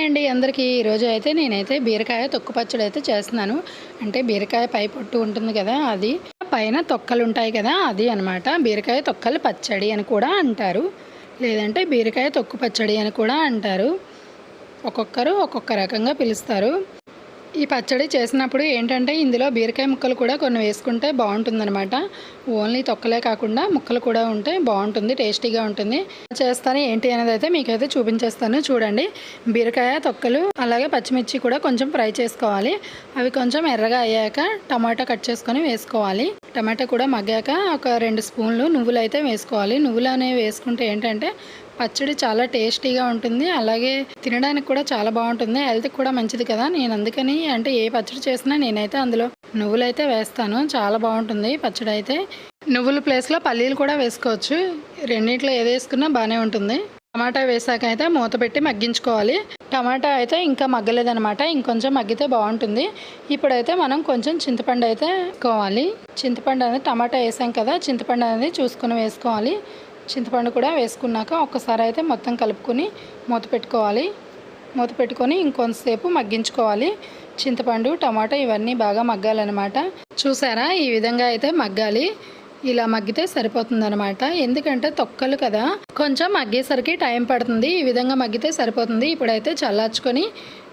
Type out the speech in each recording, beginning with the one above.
Hi అండి అందరికీ ఈరోజు అయితే నేనైతే బీరకాయ తొక్కు పచ్చడి అయితే చేస్తున్నాను. అంటే బీరకాయ పై పొట్టు ఉంటుంది కదా, అది పైన తొక్కలు ఉంటాయి కదా, అది అనమాట బీరకాయ తొక్కలు పచ్చడి అని కూడా అంటారు. లేదంటే బీరకాయ తొక్కు పచ్చడి అని కూడా అంటారు. ఒక్కొక్కరు ఒక్కొక్క రకంగా పిలుస్తారు. ఈ పచ్చడి చేసినప్పుడు ఏంటంటే ఇందులో బీరకాయ ముక్కలు కూడా కొన్ని వేసుకుంటే బాగుంటుందన్నమాట. ఓన్లీ తొక్కలే కాకుండా ముక్కలు కూడా ఉంటే బాగుంటుంది, టేస్టీగా ఉంటుంది. చేస్తాను ఏంటి అనేది అయితే మీకైతే చూపించేస్తాను. చూడండి, బీరకాయ తొక్కలు అలాగే పచ్చిమిర్చి కూడా కొంచెం ఫ్రై చేసుకోవాలి. అవి కొంచెం ఎర్రగా అయ్యాక టమాటా కట్ చేసుకొని వేసుకోవాలి. టమాటా కూడా మగ్గాక ఒక 2 స్పూన్లు నువ్వులు అయితే వేసుకోవాలి. నువ్వులు అనేవి వేసుకుంటే ఏంటంటే పచ్చడి చాలా టేస్టీగా ఉంటుంది, అలాగే తినడానికి కూడా చాలా బాగుంటుంది, హెల్త్కి కూడా మంచిది కదా. నేను అందుకని అంటే ఏ పచ్చడి చేసినా నేనైతే అందులో నువ్వులు అయితే వేస్తాను. చాలా బాగుంటుంది పచ్చడి అయితే. నువ్వుల ప్లేస్లో పల్లీలు కూడా వేసుకోవచ్చు. రెండింటిలో ఏది వేసుకున్నా బాగానే ఉంటుంది. టమాటా వేసాక అయితే మూత పెట్టి మగ్గించుకోవాలి. టమాటా అయితే ఇంకా మగ్గలేదనమాట, ఇంకొంచెం మగ్గితే బాగుంటుంది. ఇప్పుడైతే మనం కొంచెం చింతపండు అయితే వేసుకోవాలి. చింతపండు అనేది టమాటా వేసాం కదా, చింతపండు అనేది చూసుకొని వేసుకోవాలి. చింతపండు కూడా వేసుకున్నాక ఒక్కసారి అయితే మొత్తం కలుపుకొని మూత పెట్టుకోవాలి. మూత పెట్టుకొని ఇంకొంతసేపు మగ్గించుకోవాలి. చింతపండు టమాటా ఇవన్నీ బాగా మగ్గాలన్నమాట. చూసారా, ఈ విధంగా అయితే మగ్గాలి. ఇలా మగ్గితే సరిపోతుందన్నమాట. ఎందుకంటే తొక్కలు కదా, కొంచెం మగ్గేసరికి టైం పడుతుంది. ఈ విధంగా మగ్గితే సరిపోతుంది. ఇప్పుడైతే చల్లార్చుకొని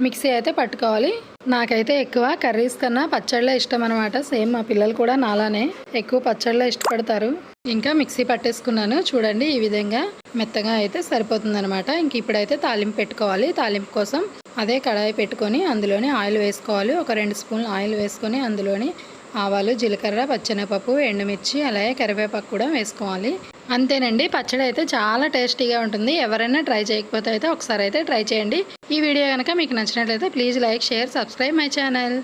మిక్సీ అయితే పట్టుకోవాలి. నాకైతే ఎక్కువ కర్రీస్ కన్నా పచ్చళ్ళే ఇష్టం అనమాట. సేమ్ మా పిల్లలు కూడా నాలానే ఎక్కువ పచ్చళ్ళే ఇష్టపడతారు. ఇంకా మిక్సీ పట్టేసుకున్నాను. చూడండి, ఈ విధంగా మెత్తగా అయితే సరిపోతుందనమాట. ఇంక ఇప్పుడైతే తాలింపు పెట్టుకోవాలి. తాలింపు కోసం అదే కడాయి పెట్టుకొని అందులోని ఆయిల్ వేసుకోవాలి. ఒక 2 స్పూన్లు ఆయిల్ వేసుకొని అందులోని ఆవాలు, జీలకర్ర, పచ్చెనగపప్పు, ఎండుమిర్చి అలాగే కరివేపాకు కూడా వేసుకోవాలి. అంతేనండి, పచ్చడి అయితే చాలా టేస్టీగా ఉంటుంది. ఎవరైనా ట్రై చేయకపోతే అయితే ఒకసారి అయితే ట్రై చేయండి. ఈ వీడియో కనుక మీకు నచ్చినట్లయితే please like, share, subscribe my channel.